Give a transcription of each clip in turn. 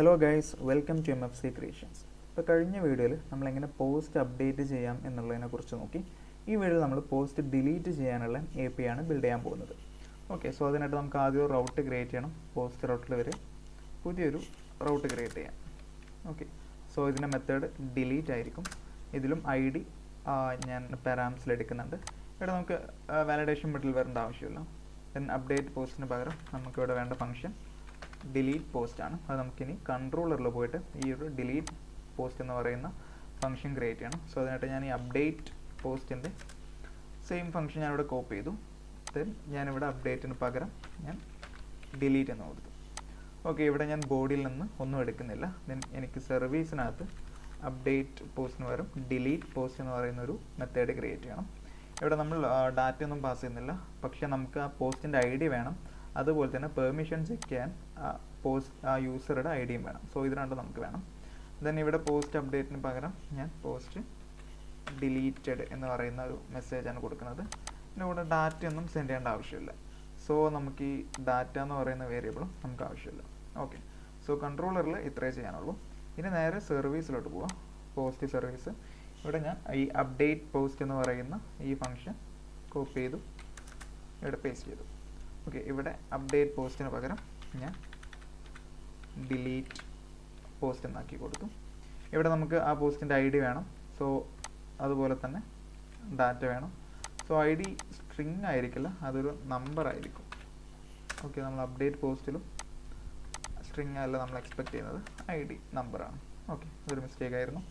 Hello guys, welcome to mfc-creations. ഇപ്പോൾ കഴിഞ്ഞ വീഡിയോയിൽ നമ്മൾ എങ്ങനെ പോസ്റ്റ് അപ്ഡേറ്റ് ചെയ്യാം എന്നുള്ളതിനെ കുറിച്ച് നോക്കി. ഈ വീഡിയോയിൽ നമ്മൾ പോസ്റ്റ് ഡിലീറ്റ് ചെയ്യാനുള്ള API ആണ് ബിൽഡ് ചെയ്യാൻ പോകുന്നത്. ഓക്കെ, സോ അതിനായിട്ട് നമുക്ക് ആദ്യം ഒരു റൗട്ട് ക്രിയേറ്റ് ചെയ്യണം. പോസ്റ്റ് റൗട്ടിൽ വരെ പുതിയൊരു റൗട്ട് ക്രിയേറ്റ് ചെയ്യാം. ഓക്കെ, സോ ഇതിൻ്റെ മെത്തേഡ് ഡിലീറ്റ് ആയിരിക്കും. ഇതിലും ID ഞാൻ പാരാമീറ്ററിൽ എടുക്കുന്നുണ്ട്. ഇവിടെ നമുക്ക് വാലിഡേഷൻ മെത്തേഡിൽ വരേണ്ട ആവശ്യമില്ല. ദെൻ അപ്ഡേറ്റ് പോസ്റ്റിന് പകരം നമുക്കിവിടെ വേണ്ട ഫംഗ്ഷൻ ഡിലീറ്റ് പോസ്റ്റ് ആണ്. അത് നമുക്കിനി കൺട്രോളറിൽ പോയിട്ട് ഈ ഒരു ഡിലീറ്റ് പോസ്റ്റ് എന്ന് പറയുന്ന ഫംഗ്ഷൻ ക്രിയേറ്റ് ചെയ്യണം. സോ അതിനായിട്ട് ഞാൻ ഈ അപ്ഡേറ്റ് പോസ്റ്റിൻ്റെ സെയിം ഫംഗ്ഷൻ ഞാനിവിടെ കോപ്പി ചെയ്തു. ദെൻ ഞാനിവിടെ അപ്ഡേറ്റിന് പകരം ഞാൻ ഡിലീറ്റ് എന്ന് കൊടുത്തു. ഓക്കെ, ഇവിടെ ഞാൻ ബോഡിയിൽ നിന്ന് ഒന്നും എടുക്കുന്നില്ല. ദെൻ എനിക്ക് സർവീസിനകത്ത് അപ്ഡേറ്റ് പോസ്റ്റിന് പകരം ഡിലീറ്റ് പോസ്റ്റ് എന്ന് പറയുന്ന ഒരു മെത്തേഡ് ക്രിയേറ്റ് ചെയ്യണം. ഇവിടെ നമ്മൾ ഡാറ്റ ഒന്നും പാസ് ചെയ്യുന്നില്ല, പക്ഷേ നമുക്ക് ആ പോസ്റ്റിൻ്റെ ID വേണം. അതുപോലെ തന്നെ പെർമിഷൻ ചെക്ക് ചെയ്യാൻ ആ യൂസറുടെ IDയും വേണം. സോ ഇത് രണ്ടും നമുക്ക് വേണം. ദെൻ ഇവിടെ പോസ്റ്റ് അപ്ഡേറ്റിന് പകരം ഞാൻ പോസ്റ്റ് ഡിലീറ്റഡ് എന്ന് പറയുന്ന ഒരു മെസ്സേജാണ് കൊടുക്കുന്നത്. പിന്നെ ഇവിടെ ഡാറ്റയൊന്നും സെൻഡ് ചെയ്യേണ്ട ആവശ്യമില്ല. സോ നമുക്ക് ഈ ഡാറ്റ എന്ന് പറയുന്ന വേരിയബിളും നമുക്ക് ആവശ്യമില്ല. ഓക്കെ, സോ കൺട്രോളറിൽ ഇത്രയേ ചെയ്യാനുള്ളൂ. ഇനി നേരെ സർവീസിലോട്ട് പോവാം. Post service. ഇവിടെ ഞാൻ ഈ അപ്ഡേറ്റ് പോസ്റ്റ് എന്ന് പറയുന്ന ഈ ഫംഗ്ഷൻ കോപ്പി ചെയ്തു, ഇവിടെ പേസ്റ്റ് ചെയ്തു. ഓക്കെ, ഇവിടെ അപ്ഡേറ്റ് പോസ്റ്റിന് പകരം ഞാൻ ഡിലീറ്റ് പോസ്റ്റ് എന്നാക്കി കൊടുത്തു. ഇവിടെ നമുക്ക് ആ പോസ്റ്റിൻ്റെ ID വേണം. സോ അതുപോലെ തന്നെ ഡാറ്റ വേണം. സോ ID സ്ട്രിങ് ആയിരിക്കില്ല, അതൊരു നമ്പർ ആയിരിക്കും. ഓക്കെ, നമ്മൾ അപ്ഡേറ്റ് പോസ്റ്റിലും സ്ട്രിങ് അല്ല നമ്മൾ എക്സ്പെക്ട് ചെയ്യുന്നത്, ID നമ്പറാണ്. ഓക്കെ, അതൊരു മിസ്റ്റേക്ക് ആയിരുന്നു.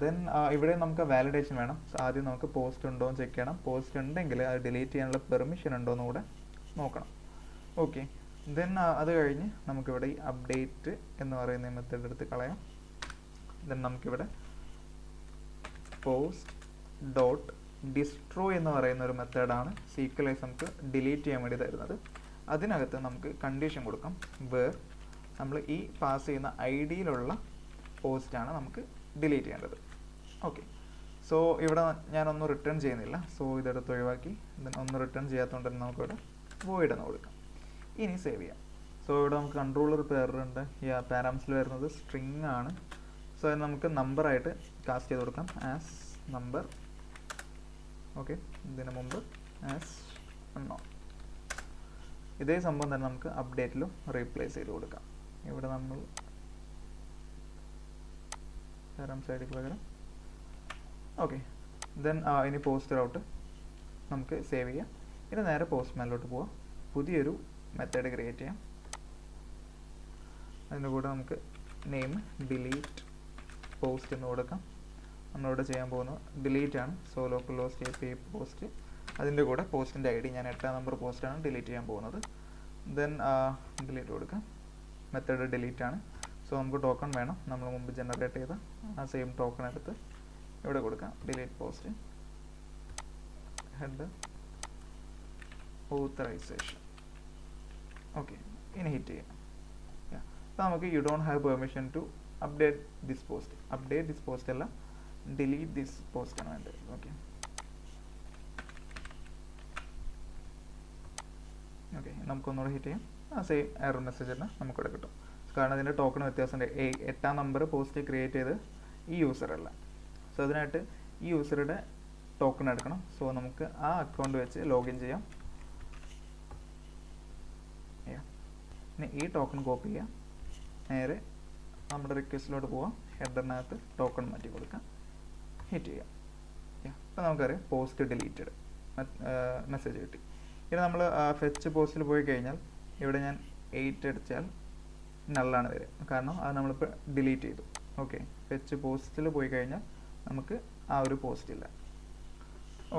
ദെൻ ഇവിടെ നമുക്ക് വാലിഡേഷൻ വേണം. ആദ്യം നമുക്ക് പോസ്റ്റ് ഉണ്ടോ എന്ന് ചെക്ക് ചെയ്യണം. പോസ്റ്റ് ഉണ്ടെങ്കിൽ അത് ഡിലീറ്റ് ചെയ്യാനുള്ള പെർമിഷൻ ഉണ്ടോ എന്ന് കൂടെ നോക്കണം. ഓക്കെ, ദെൻ അത് കഴിഞ്ഞ് നമുക്കിവിടെ ഈ അപ്ഡേറ്റ് എന്ന് പറയുന്ന മെത്തേഡ് എടുത്ത് കളയാം. ദെൻ നമുക്കിവിടെ പോസ്റ്റ് ഡോട്ട് ഡിസ്ട്രോയ് എന്ന് പറയുന്ന ഒരു മെത്തേഡാണ് Sequelize നമുക്ക് ഡിലീറ്റ് ചെയ്യാൻ വേണ്ടി തരുന്നത്. അതിനകത്ത് നമുക്ക് കണ്ടീഷൻ കൊടുക്കാം, വേർ നമ്മൾ ഈ പാസ് ചെയ്യുന്ന IDയിലുള്ള പോസ്റ്റാണ് നമുക്ക് ഡിലീറ്റ് ചെയ്യേണ്ടത്. ഓക്കെ, സോ ഇവിടെ ഞാനൊന്നും റിട്ടേൺ ചെയ്യുന്നില്ല. സോ ഇതെടുത്ത് ഒഴിവാക്കി. ഒന്നും റിട്ടേൺ ചെയ്യാത്തതുകൊണ്ട് തന്നെ നമുക്കിവിടെ വോയിഡ് എന്ന് കൊടുക്കാം. ഇനി സേവ് ചെയ്യാം. സോ ഇവിടെ നമുക്ക് കൺട്രോളർ പേരുണ്ട്. ഈ പാരാമീറ്ററിൽ വരുന്നത് സ്ട്രിങ് ആണ്. സോ അത് നമുക്ക് നമ്പറായിട്ട് കാസ്റ്റ് ചെയ്ത് കൊടുക്കാം, ആസ് നമ്പർ. ഓക്കെ, ഇതിന് മുമ്പ് ആസ് എന്നോ. ഇതേ സംഭവം തന്നെ നമുക്ക് അപ്ഡേറ്റിലും റീപ്ലേസ് ചെയ്ത് കൊടുക്കാം. ഇവിടെ നമ്മൾ സൈഡിൽ പകരം. ഓക്കെ, ദെൻ ഇനി പോസ്റ്റ് റൗട്ട് നമുക്ക് സേവ് ചെയ്യാം. ഇനി നേരെ പോസ്റ്റ് മാനിലോട്ട് പോവാം. പുതിയൊരു മെത്തേഡ് ക്രിയേറ്റ് ചെയ്യാം. അതിൻ്റെ കൂടെ നമുക്ക് നെയിം ഡിലീറ്റ് പോസ്റ്റ് എന്ന് കൊടുക്കാം. നമ്മളിവിടെ ചെയ്യാൻ പോകുന്നത് ഡിലീറ്റ് ആണ്. So local host API post. അതിൻ്റെ കൂടെ പോസ്റ്റിൻ്റെ ID ഞാൻ 8ാം നമ്പർ പോസ്റ്റാണ് ഡിലീറ്റ് ചെയ്യാൻ പോകുന്നത്. ദെൻ ഡിലീറ്റ് കൊടുക്കാം. മെത്തേഡ് ഡിലീറ്റ് ആണ്. സോ നമുക്ക് ടോക്കൺ വേണം. നമ്മൾ മുമ്പ് ജനറേറ്റ് ചെയ്ത ആ സെയിം ടോക്കൺ എടുത്ത് ഇവിടെ കൊടുക്കാം, delete post head authorisation. Okay, ഇനി ഹിറ്റ് ചെയ്യാം. അപ്പോൾ നമുക്ക് you don't have permission to update this post. Update this post അല്ല, ഡിലീറ്റ് ദിസ് പോസ്റ്റ് ആണ് വേണ്ടത്. ഓക്കെ, ഓക്കെ, നമുക്കൊന്നുകൂടെ ഹിറ്റ് ചെയ്യാം. ആ സെയിം എറർ മെസ്സേജ് തന്നെ നമുക്കിവിടെ കിട്ടും. കാരണം അതിൻ്റെ ടോക്കൺ വ്യത്യാസമുണ്ട്. 8ാം നമ്പർ പോസ്റ്റ് ക്രിയേറ്റ് ചെയ്ത് ഈ യൂസറല്ല. സോ അതിനായിട്ട് ഈ യൂസറുടെ ടോക്കൺ എടുക്കണം. സോ നമുക്ക് ആ അക്കൗണ്ട് വെച്ച് ലോഗിൻ ചെയ്യാം. ഇനി ഈ ടോക്കൺ കോപ്പി ചെയ്യാം, നേരെ നമ്മുടെ റിക്വസ്റ്റിലോട്ട് പോവാം. ഹെഡറിനകത്ത് ടോക്കൺ മാറ്റി കൊടുക്കാം, ഹിറ്റ് ചെയ്യാം. അപ്പോൾ നമുക്കറിയാം പോസ്റ്റ് ഡിലീറ്റഡ് മെസ്സേജ് കിട്ടി. ഇനി നമ്മൾ ഫെച്ച് പോസ്റ്റിൽ പോയി കഴിഞ്ഞാൽ ഇവിടെ ഞാൻ 8 അടിച്ചാൽ നള്ളാണ് വരിക, കാരണം അത് നമ്മളിപ്പോൾ ഡിലീറ്റ് ചെയ്തു. ഓക്കെ, ഫെച്ച് പോസ്റ്റിൽ പോയി കഴിഞ്ഞാൽ നമുക്ക് ആ ഒരു പോസ്റ്റ് ഇല്ല.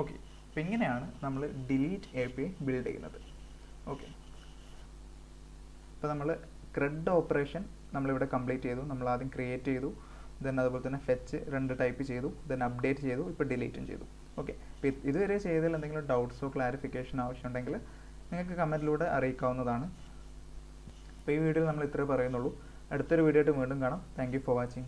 ഓക്കെ, അപ്പോൾ ഇങ്ങനെയാണ് നമ്മൾ ഡിലീറ്റ് API ബിൽഡ് ചെയ്യുന്നത്. ഓക്കെ, ഇപ്പോൾ നമ്മൾ CRUD ഓപ്പറേഷൻ നമ്മളിവിടെ കംപ്ലീറ്റ് ചെയ്തു. നമ്മൾ ആദ്യം ക്രിയേറ്റ് ചെയ്തു, ദെൻ അതുപോലെ തന്നെ ഫെച്ച് 2 ടൈപ്പ് ചെയ്തു, ദെൻ അപ്ഡേറ്റ് ചെയ്തു, ഇപ്പോൾ ഡിലീറ്റും ചെയ്തു. ഓക്കെ, അപ്പോൾ ഇതുവരെ ചെയ്തതിൽ എന്തെങ്കിലും ഡൗട്ട്സോ ക്ലാരിഫിക്കേഷൻ ആവശ്യമുണ്ടെങ്കിൽ നിങ്ങൾക്ക് കമൻറ്റിലൂടെ അറിയിക്കാവുന്നതാണ്. അപ്പോൾ ഈ വീഡിയോയിൽ നമ്മൾ ഇത്രേ പറയുന്നുള്ളൂ. അടുത്തൊരു വീഡിയോ ആയിട്ട് വീണ്ടും കാണാം. Thank you for watching.